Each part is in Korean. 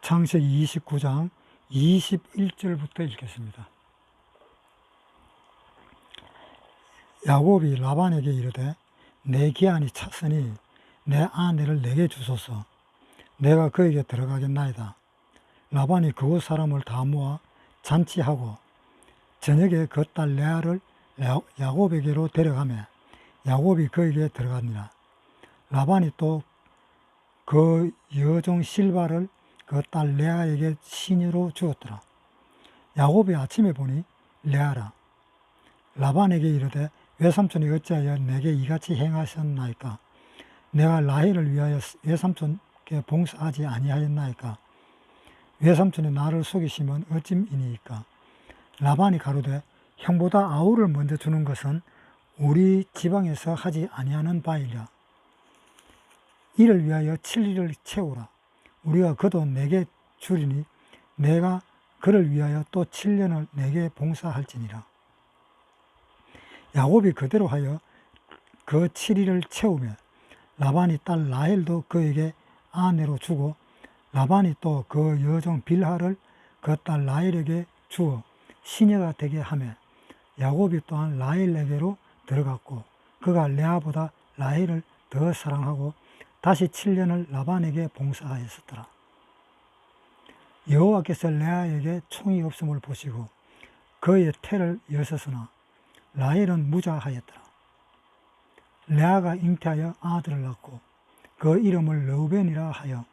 창세기 29장 21절부터 읽겠습니다. 야곱이 라반에게 이르되 내 기한이 찼으니 내 아내를 내게 주소서. 내가 그에게 들어가겠나이다. 라반이 그곳 사람을 다 모아 잔치하고 저녁에 그 딸 레아를 야곱에게로 데려가매 야곱이 그에게 들어가니라. 라반이 또 그 여종 실바를 그 딸 레아에게 시녀로 주었더라. 야곱이 아침에 보니 레아라. 라반에게 이르되 외삼촌이 어찌하여 내게 이같이 행하셨나이까? 내가 라헬을 위하여 외삼촌께 봉사하지 아니하였나이까? 외삼촌이 나를 속이시면 어찌이니이까? 라반이 가로되 형보다 아우를 먼저 주는 것은 우리 지방에서 하지 아니하는 바이랴. 이를 위하여 7일을 채우라. 우리가 그도 내게 주리니 내가 그를 위하여 또 7년을 내게 봉사할지니라. 야곱이 그대로 하여 그 7일을 채우며 라반이 딸 라헬도 그에게 아내로 주고 라반이 또 그 여종 빌하를 그 딸 라헬에게 주어 시녀가 되게 하며 야곱이 또한 라헬에게로 들어갔고 그가 레아보다 라헬을 더 사랑하고 다시 7년을 라반에게 봉사하였었더라. 여호와께서 레아에게 총이 없음을 보시고 그의 태를 여셨으나 라헬은 무자하였더라. 레아가 잉태하여 아들을 낳고 그 이름을 르우벤이라 하여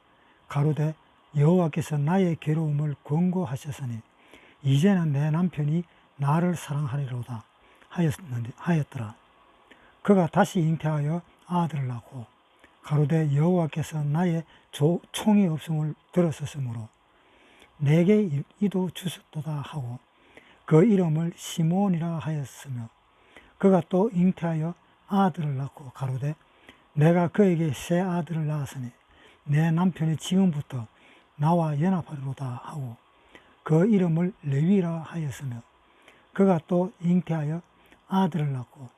가로되 여호와께서 나의 괴로움을 권고하셨으니 이제는 내 남편이 나를 사랑하리로다 하였더라. 그가 다시 잉태하여 아들을 낳고 가로되 여호와께서 나의 총이 없음을 들었으므로 내게 이도 주셨도다 하고 그 이름을 시몬이라 하였으며 그가 또 잉태하여 아들을 낳고 가로되 내가 그에게 새 아들을 낳았으니 내 남편이 지금부터 나와 연합하리로다 하고 그 이름을 레위라 하였으며 그가 또 잉태하여 아들을 낳고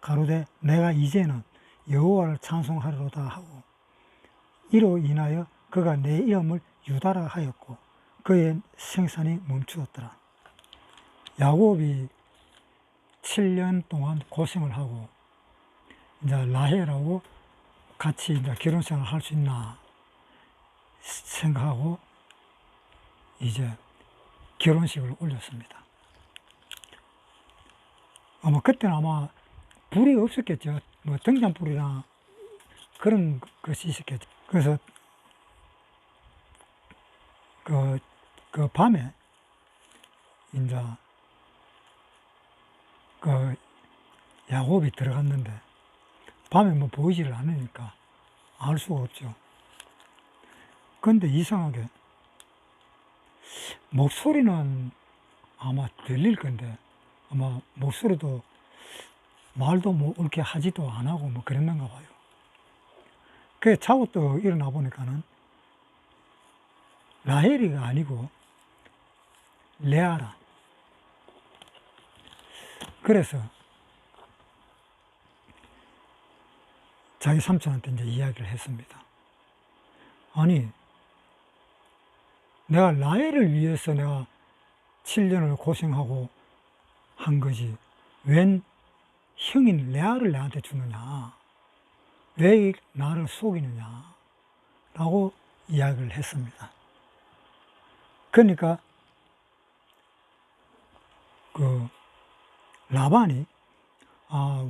가로되 내가 이제는 여호와를 찬송하리로다 하고 이로 인하여 그가 내 이름을 유다라 하였고 그의 생산이 멈추었더라. 야곱이 7년 동안 고생을 하고 이제 라헬하고 같이 이제 결혼 생활을 할 수 있나 생각하고 이제 결혼식을 올렸습니다. 아마 그때는 아마 불이 없었겠죠. 뭐 등잔불이나 그런 것이 있었겠죠. 그래서 그 밤에 이제 그 야곱이 들어갔는데 밤에 뭐 보이지를 않으니까 알 수가 없죠. 그런데 이상하게 목소리는 아마 들릴 건데 아마 목소리도 말도 뭐 이렇게 하지도 안 하고 뭐 그랬는가 봐요. 그 자고 또 일어나 보니까는 라헬이가 아니고 레아라. 그래서 자기 삼촌한테 이제 이야기를 했습니다. 아니, 내가 라헬을 위해서 내가 7년을 고생하고 한 거지. 웬 형인 레아를 내한테 주느냐? 왜 나를 속이느냐? 라고 이야기를 했습니다. 그러니까 그 라반이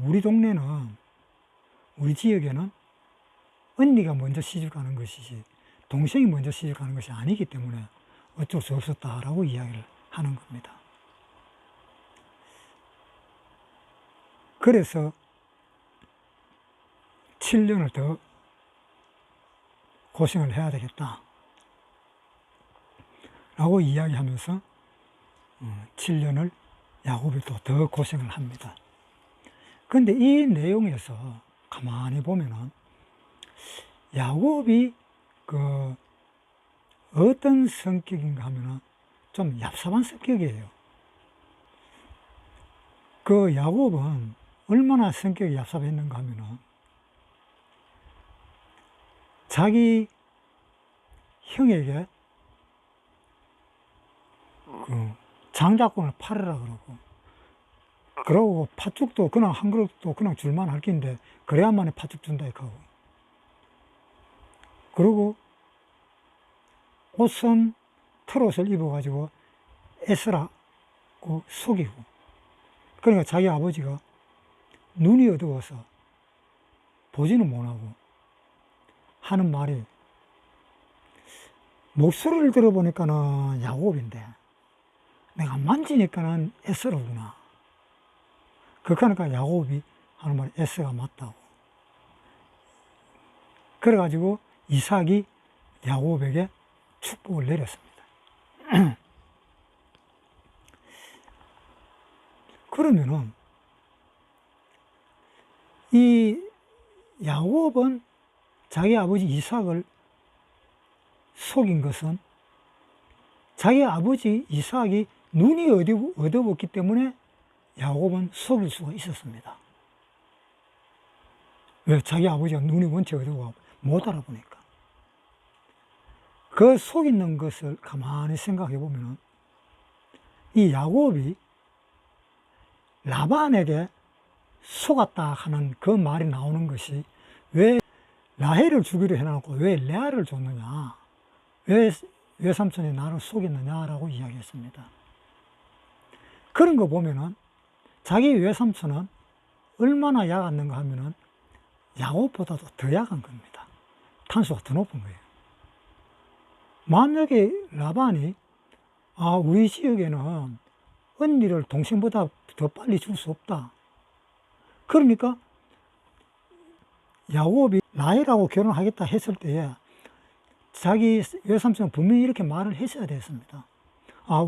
우리 동네는 우리 지역에는 언니가 먼저 시집가는 것이지 동생이 먼저 시집가는 것이 아니기 때문에 어쩔 수 없었다라고 이야기를 하는 겁니다. 그래서 7년을 더 고생을 해야 되겠다 라고 이야기하면서 7년을 야곱이 또 더 고생을 합니다. 그런데 이 내용에서 가만히 보면은 야곱이 그 어떤 성격인가 하면은 좀 얍삽한 성격이에요. 그 야곱은 얼마나 성격이 얍삽했는가 하면은 자기 형에게 그 장자권을 팔으라 그러고 팥죽도 그냥 한 그릇도 그냥 줄만 할 긴데 그래야만에 팥죽 준다 이렇게 하고, 그리고 옷은 털옷을 입어가지고 애쓰라고 속이고, 그러니까 자기 아버지가 눈이 어두워서 보지는 못하고 하는 말이, 목소리를 들어보니까는 야곱인데 내가 만지니까는 에서로구나. 그러니까 야곱이 하는 말이 에서가 맞다고. 그래가지고 이삭이 야곱에게 축복을 내렸습니다. 그러면은 이 야곱은 자기 아버지 이삭을 속인 것은 자기 아버지 이삭이 눈이 어두웠기 때문에 야곱은 속일 수가 있었습니다. 왜? 자기 아버지가 눈이 원체 어두워 못 알아보니까. 그 속이는 것을 가만히 생각해 보면 이 야곱이 라반에게 속았다 하는 그 말이 나오는 것이, 왜 라헬을 주기로 해놓고 왜 레아를 줬느냐, 왜 외삼촌이 나를 속였느냐라고 이야기했습니다. 그런 거 보면은 자기 외삼촌은 얼마나 약았는가 하면은 야곱보다도 더 약한 겁니다. 탄수가 더 높은 거예요. 만약에 라반이 우리 지역에는 언니를 동생보다 더 빨리 줄 수 없다, 그러니까 야곱이 라헬하고 결혼하겠다 했을 때에 자기 외삼촌은 분명히 이렇게 말을 했어야 됐습니다.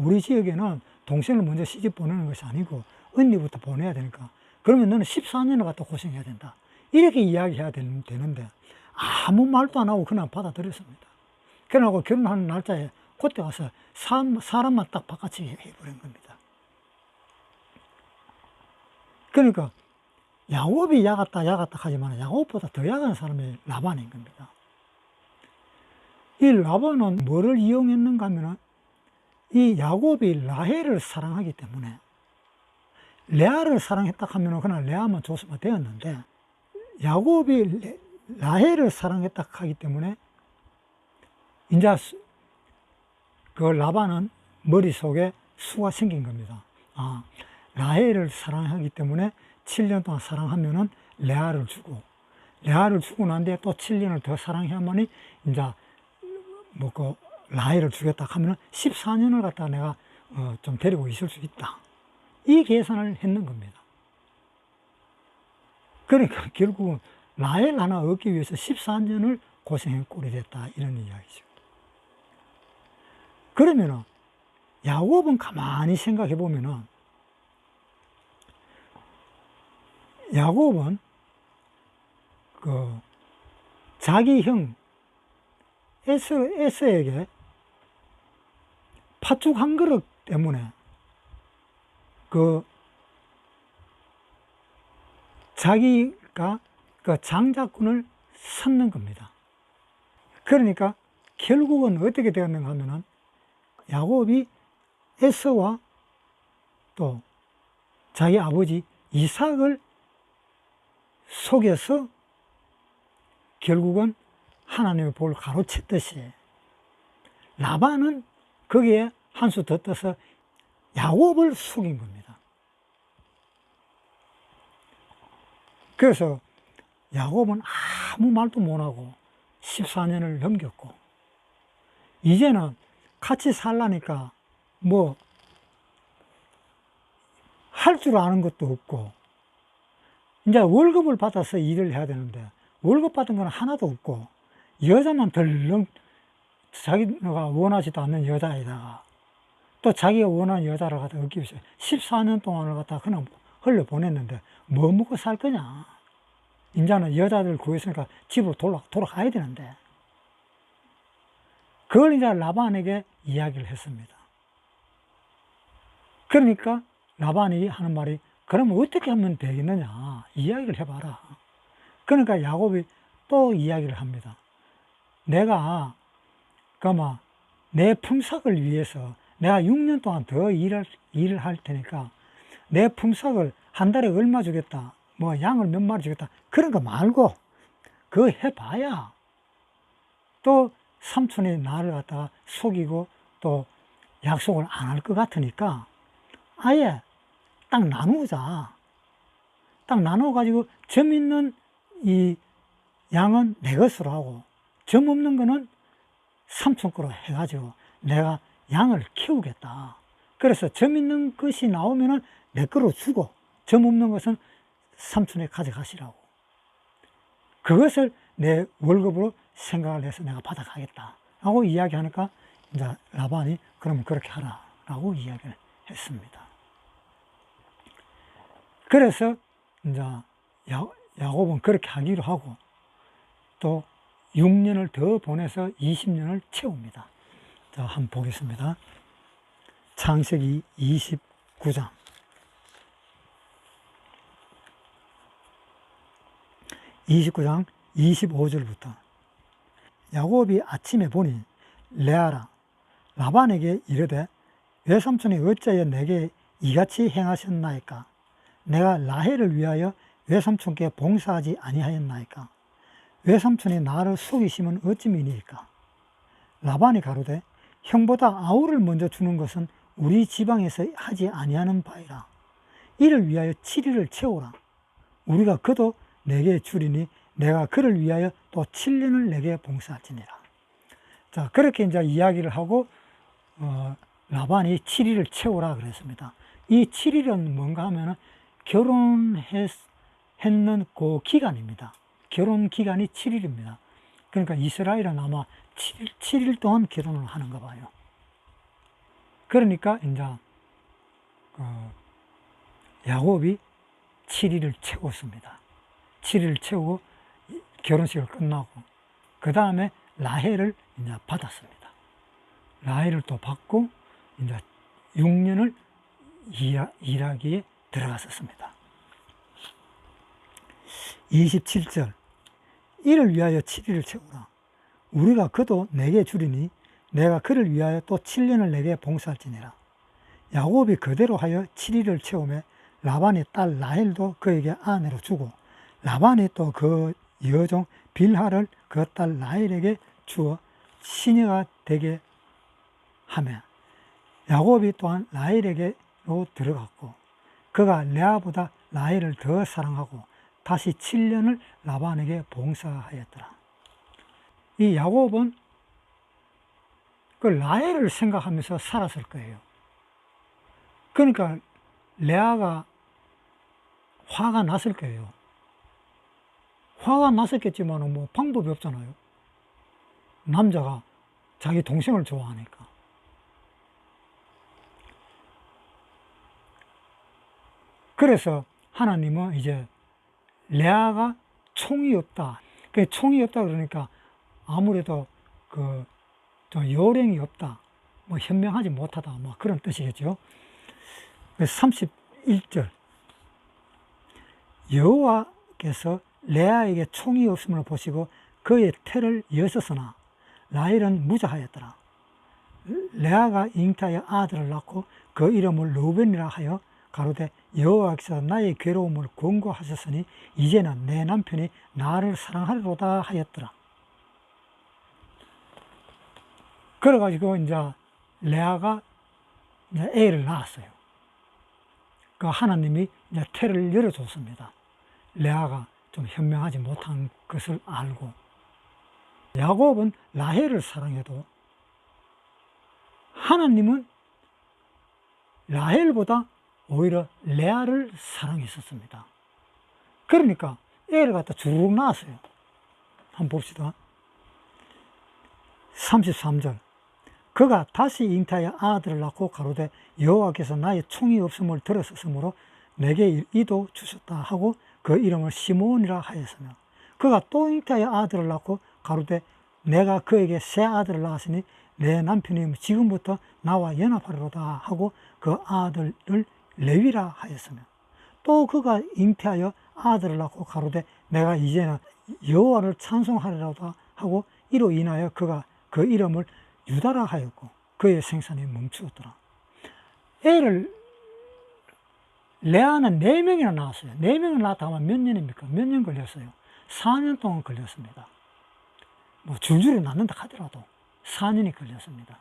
우리 지역에는 동생을 먼저 시집 보내는 것이 아니고 언니부터 보내야 되니까 그러면 너는 14년을 갖다 고생해야 된다, 이렇게 이야기해야 되는데 아무 말도 안 하고 그냥 받아들였습니다. 그러고 결혼하는 날짜에 그때 와서 사람만 딱 바꿔치기 해버린 겁니다. 그러니까 야곱이 약았다 하지만 야곱보다 더 약한 사람이 라반인 겁니다. 이 라반은 뭐를 이용했는가 하면 이 야곱이 라헬을 사랑하기 때문에 레아를 사랑했다 하면 그냥 레아만 줬으면 되었는데, 야곱이 라헬을 사랑했다 하기 때문에 이제 그 라반은 머릿속에 수가 생긴 겁니다. 라헬을 사랑하기 때문에 7년 동안 사랑하면은 레아를 주고 난 뒤에 또 7년을 더 사랑해야만이 이제 그 라헬을 주겠다 하면은 14년을 갖다 내가 좀 데리고 있을 수 있다, 이 계산을 했는 겁니다. 그러니까 결국은 라헬 하나 얻기 위해서 14년을 고생한 꼴이 됐다, 이런 이야기죠. 그러면은 야곱은 가만히 생각해 보면은 야곱은 그 자기 형 에서에게 팥죽 한 그릇 때문에 그 자기가 그 장자권을 샀는 겁니다. 그러니까 결국은 어떻게 되었는가 하면은 야곱이 에서와 또 자기 아버지 이삭을 속여서 결국은 하나님의 복을 가로챘듯이 라반은 거기에 한 수 더 떠서 야곱을 속인 겁니다. 그래서 야곱은 아무 말도 못하고 14년을 넘겼고, 이제는 같이 살라니까 뭐 할 줄 아는 것도 없고, 이제 월급을 받아서 일을 해야 되는데 월급 받은 건 하나도 없고, 여자만 덜렁 자기가 원하지도 않는 여자에다가 또 자기가 원하는 여자를 갖다 얻기 위해서 14년 동안을 갖다 그냥 흘려 보냈는데 뭐 먹고 살 거냐. 이제는 여자들 구했으니까 집으로 돌아가야 되는데, 그걸 이제 라반에게 이야기를 했습니다. 그러니까 라반이 하는 말이, 그러면 어떻게 하면 되겠느냐, 이야기를 해봐라. 그러니까 야곱이 또 이야기를 합니다. 내가 내 품삯을 위해서 내가 6년 동안 더 일을 할 테니까 내 품삯을 한 달에 얼마 주겠다, 뭐 양을 몇 마리 주겠다, 그런 거 말고 그거 해봐야 또 삼촌이 나를 갖다가 속이고 또 약속을 안 할 것 같으니까 아예 딱 나누자. 딱 나눠가지고 점 있는 이 양은 내 것으로 하고 점 없는 거는 삼촌 거로 해가지고 내가 양을 키우겠다. 그래서 점 있는 것이 나오면은 내 거로 주고 점 없는 것은 삼촌이 가져가시라고. 그것을 내 월급으로 생각을 해서 내가 받아가겠다 하고 이야기하니까 이제 라반이 그러면 그렇게 하라라고 이야기를 했습니다. 그래서 이제 야곱은 그렇게 하기로 하고 또 6년을 더 보내서 20년을 채웁니다. 자, 한번 보겠습니다. 창세기 29장. 29장 25절부터. 야곱이 아침에 보니 레아라 라반에게 이르되 외삼촌이 어찌하여 내게 이같이 행하셨나이까? 내가 라헬을 위하여 외삼촌께 봉사하지 아니하였나이까? 외삼촌이 나를 속이시면 어찌미니이까? 라반이 가로되 형보다 아우를 먼저 주는 것은 우리 지방에서 하지 아니하는 바이라. 이를 위하여 7일을 채우라. 우리가 그도 내게 주리니 내가 그를 위하여 또 7년을 내게 봉사할지니라. 자, 그렇게 이제 이야기를 하고 라반이 7일을 채우라 그랬습니다. 이 7일은 뭔가 하면은 결혼했는 그 기간입니다. 결혼 기간이 7일입니다. 그러니까 이스라엘은 아마 7일 동안 결혼을 하는가 봐요. 그러니까 이제 야곱이 7일을 채웠습니다. 7일을 채우고 결혼식을 끝나고 그 다음에 라헬을 이제 받았습니다. 라헬을 또 받고 이제 6년을 일하기에 들어갔었습니다. 27절. 이를 위하여 7일을 채우라. 우리가 그도 내게 주리니 내가 그를 위하여 또 7년을 내게 봉사할지니라. 야곱이 그대로 하여 7일을 채우며 라반의 딸 라헬도 그에게 아내로 주고 라반이 또 그 여종 빌하를 그 딸 라헬에게 주어 시녀가 되게 하며 야곱이 또한 라헬에게로 들어갔고 그가 레아보다 라헬을 더 사랑하고 다시 7년을 라반에게 봉사하였더라. 이 야곱은 그 라헬을 생각하면서 살았을 거예요. 그러니까 레아가 화가 났을 거예요. 화가 났었겠지만 뭐 방법이 없잖아요. 남자가 자기 동생을 좋아하니까. 그래서 하나님은 이제 레아가 총이 없다. 그 총이 없다 그러니까 아무래도 좀 요령이 없다. 뭐 현명하지 못하다. 뭐 그런 뜻이겠죠. 31절. 여호와께서 레아에게 총이 없음을 보시고 그의 태를 여셨으나 라헬은 무자하였더라. 레아가 잉타하여 아들을 낳고 그 이름을 르우벤이라 하여 가로되 여호와께서 나의 괴로움을 권고하셨으니 이제는 내 남편이 나를 사랑하리로다 하였더라. 그래가지고 이제 레아가 이제 애를 낳았어요. 그 하나님이 이제 태를 열어줬습니다. 레아가 좀 현명하지 못한 것을 알고 야곱은 라헬을 사랑해도 하나님은 라헬보다 오히려 레아를 사랑했었습니다. 그러니까 애를 갖다 주르륵 낳았어요. 한번 봅시다. 33절. 그가 다시 잉타하여 아들을 낳고 가로되 여호와께서 나의 총이 없음을 들었으므로 내게 이도 주셨다 하고 그 이름을 시므온이라 하였으며 그가 또 잉타하여 아들을 낳고 가로되 내가 그에게 새 아들을 낳았으니 내 남편이 지금부터 나와 연합하리로다 하고 그 아들을 레위라 하였으며 또 그가 잉태하여 아들을 낳고 가로되 내가 이제는 여호와를 찬송하리로다 하고 이로 인하여 그가 그 이름을 유다라 하였고 그의 생산이 멈추었더라. 애를 레아는 4명이나 낳았어요. 4명을 낳았다 하면 몇 년입니까? 몇 년 걸렸어요? 4년 동안 걸렸습니다. 뭐 줄줄이 낳는다 하더라도 4년이 걸렸습니다.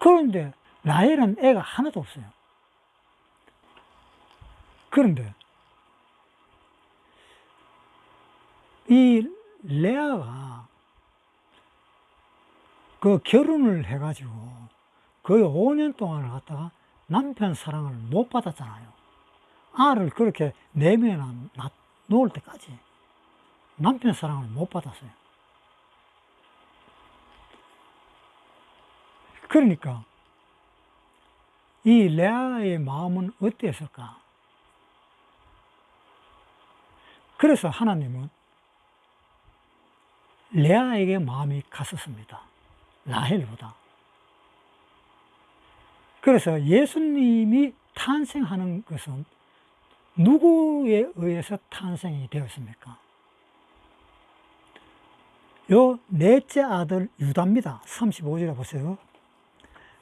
그런데 라헬은 애가 하나도 없어요. 그런데 이 레아가 그 결혼을 해가지고 거의 5년 동안을 갖다가 남편 사랑을 못 받았잖아요. 알을 그렇게 4명이나 놓을 때까지 남편 사랑을 못 받았어요. 그러니까 이 레아의 마음은 어땠을까? 그래서 하나님은 레아에게 마음이 갔었습니다. 라헬보다. 그래서 예수님이 탄생하는 것은 누구에 의해서 탄생이 되었습니까? 요 넷째 아들 유다입니다. 35절에 보세요.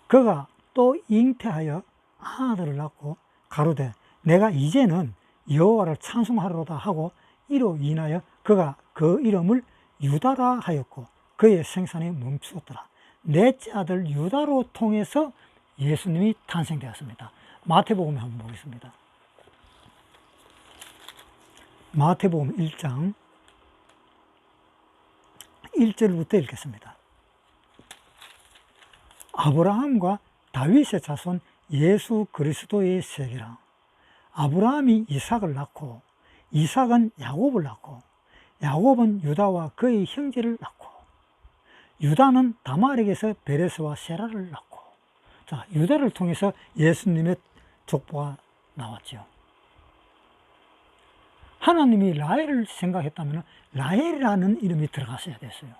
그가 또 잉태하여 아들을 낳고 가로되 내가 이제는 여호와를 찬송하리로다 하고 이로 인하여 그가 그 이름을 유다라 하였고 그의 생산이 멈추었더라. 넷째 아들 유다로 통해서 예수님이 탄생되었습니다. 마태복음 한번 보겠습니다. 마태복음 1장 1절부터 읽겠습니다. 아브라함과 다윗의 자손 예수 그리스도의 세계라. 아브라함이 이삭을 낳고 이삭은 야곱을 낳고 야곱은 유다와 그의 형제를 낳고 유다는 다말에게서 베레스와 세라를 낳고. 자, 유다를 통해서 예수님의 족보가 나왔죠. 하나님이 라헬을 생각했다면 라헬이라는 이름이 들어갔어야 됐어요.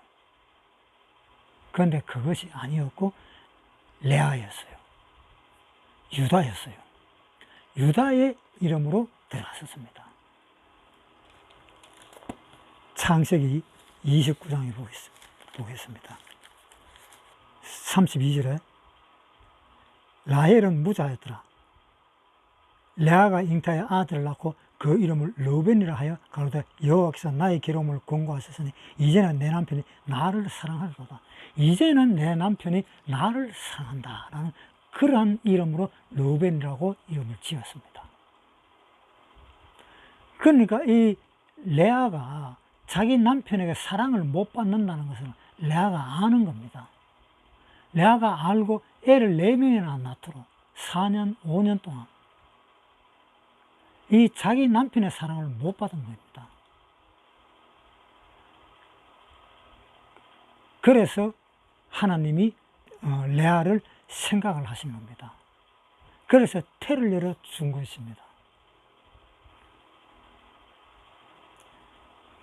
그런데 그것이 아니었고 레아였어요. 유다였어요. 유다의 이름으로 들어갔었습니다. 창세기 29장에 보겠습니다. 32절에 라헬은 무자였더라. 레아가 잉태하여 아들을 낳고 그 이름을 르우벤이라 하여 가로되 여호와께서 나의 기름을 권고하셨으니 이제는 내 남편이 나를 사랑하리로다. 이제는 내 남편이 나를 사랑한다 라는 그러한 이름으로 르우벤이라고 이름을 지었습니다. 그러니까 이 레아가 자기 남편에게 사랑을 못 받는다는 것을 레아가 아는 겁니다. 레아가 알고 애를 4명이나 낳도록 4년, 5년 동안 이 자기 남편의 사랑을 못 받은 겁니다. 그래서 하나님이 레아를 생각을 하신 겁니다. 그래서 태를 열어준 것입니다.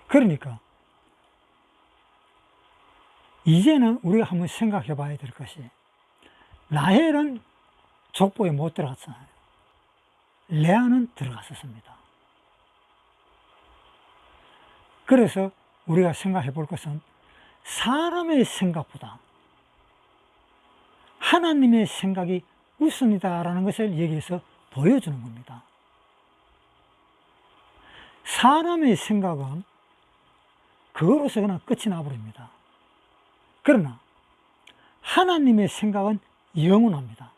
그러니까 이제는 우리가 한번 생각해 봐야 될 것이 라헬은 족보에 못 들어갔잖아요. 레아는 들어갔었습니다. 그래서 우리가 생각해 볼 것은 사람의 생각보다 하나님의 생각이 우선이다라는 것을 여기에서 보여주는 겁니다. 사람의 생각은 그거로서 그냥 끝이 나버립니다. 그러나 하나님의 생각은 영원합니다.